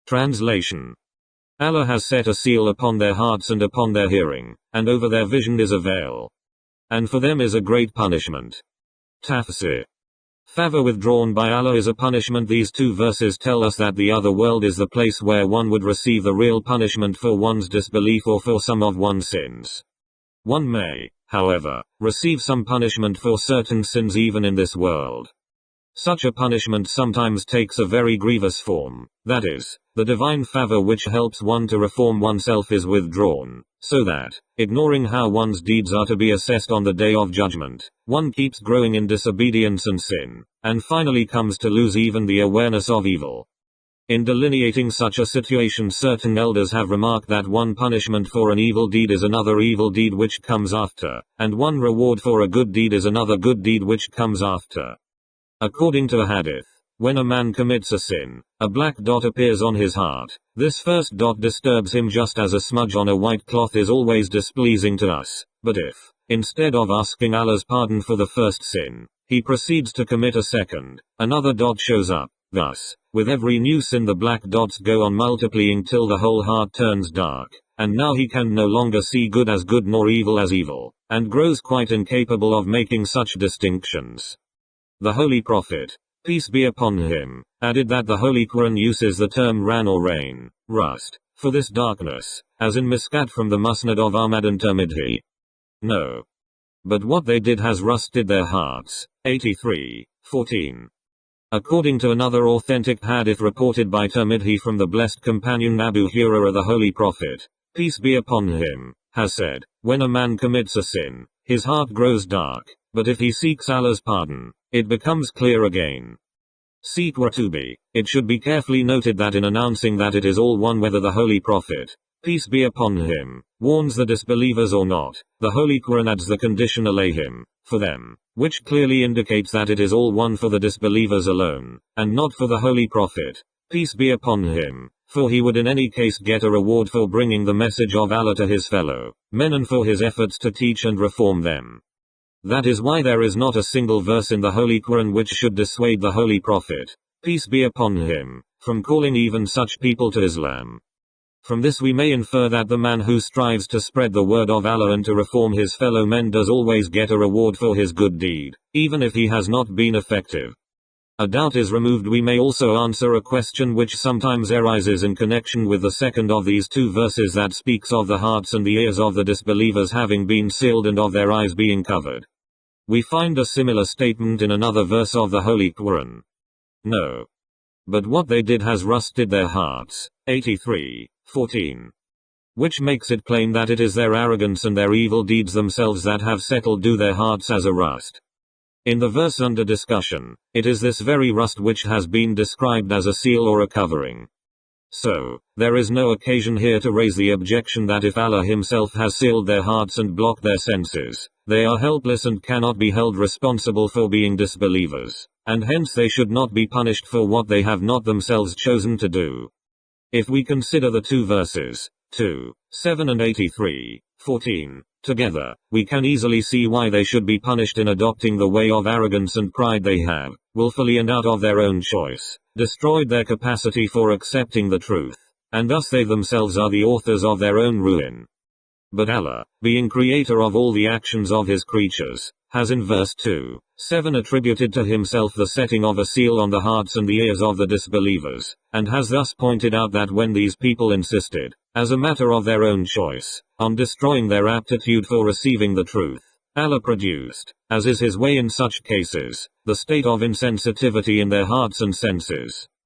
Translation. Allah has set a seal upon their hearts and upon their hearing, and over their vision is a veil. And for them is a great punishment. Tafsir. Favor withdrawn by Allah is a punishment. These two verses tell us that the other world is the place where one would receive the real punishment for one's disbelief or for some of one's sins. One may, however, receive some punishment for certain sins even in this world. Such a punishment sometimes takes a very grievous form, that is, the divine favor which helps one to reform oneself is withdrawn, so that, ignoring how one's deeds are to be assessed on the day of judgment, one keeps growing in disobedience and sin, and finally comes to lose even the awareness of evil. In delineating such a situation, certain elders have remarked that one punishment for an evil deed is another evil deed which comes after, and one reward for a good deed is another good deed which comes after. According to a hadith, when a man commits a sin, a black dot appears on his heart. This first dot disturbs him just as a smudge on a white cloth is always displeasing to us. But if, instead of asking Allah's pardon for the first sin, he proceeds to commit a second, another dot shows up. Thus, with every new sin the black dots go on multiplying till the whole heart turns dark, and now he can no longer see good as good nor evil as evil, and grows quite incapable of making such distinctions. The Holy Prophet, peace be upon him, added that the Holy Quran uses the term ran or rain, rust, for this darkness, as in Miskat from the Musnad of Ahmad and Tirmidhi. No. But what they did has rusted their hearts. 83:14. According to another authentic hadith reported by Tirmidhi from the blessed companion Abu Hurairah, the Holy Prophet, peace be upon him, has said, when a man commits a sin, his heart grows dark, but if he seeks Allah's pardon, it becomes clear again. Seek were to be, it should be carefully noted that in announcing that it is all one whether the Holy Prophet, peace be upon him, warns the disbelievers or not, the Holy Quran adds the condition alayhim, for them, which clearly indicates that it is all one for the disbelievers alone, and not for the Holy Prophet, peace be upon him, for he would in any case get a reward for bringing the message of Allah to his fellow men and for his efforts to teach and reform them. That is why there is not a single verse in the Holy Quran which should dissuade the Holy Prophet, peace be upon him, from calling even such people to Islam. From this we may infer that the man who strives to spread the word of Allah and to reform his fellow men does always get a reward for his good deed, even if he has not been effective. A doubt is removed. We may also answer a question which sometimes arises in connection with the second of these two verses that speaks of the hearts and the ears of the disbelievers having been sealed and of their eyes being covered. We find a similar statement in another verse of the Holy Quran. No. But what they did has rusted their hearts. 83:14. Which makes it plain that it is their arrogance and their evil deeds themselves that have settled their hearts as a rust. In the verse under discussion, it is this very rust which has been described as a seal or a covering. So, there is no occasion here to raise the objection that if Allah himself has sealed their hearts and blocked their senses, they are helpless and cannot be held responsible for being disbelievers, and hence they should not be punished for what they have not themselves chosen to do. If we consider the two verses, 2:7 and 83:14, together, we can easily see why they should be punished in adopting the way of arrogance and pride they have, willfully and out of their own choice, destroyed their capacity for accepting the truth, and thus they themselves are the authors of their own ruin. But Allah, being creator of all the actions of his creatures, has in verse 2:7 attributed to himself the setting of a seal on the hearts and the ears of the disbelievers, and has thus pointed out that when these people insisted, as a matter of their own choice, on destroying their aptitude for receiving the truth, Allah produced, as is his way in such cases, the state of insensitivity in their hearts and senses.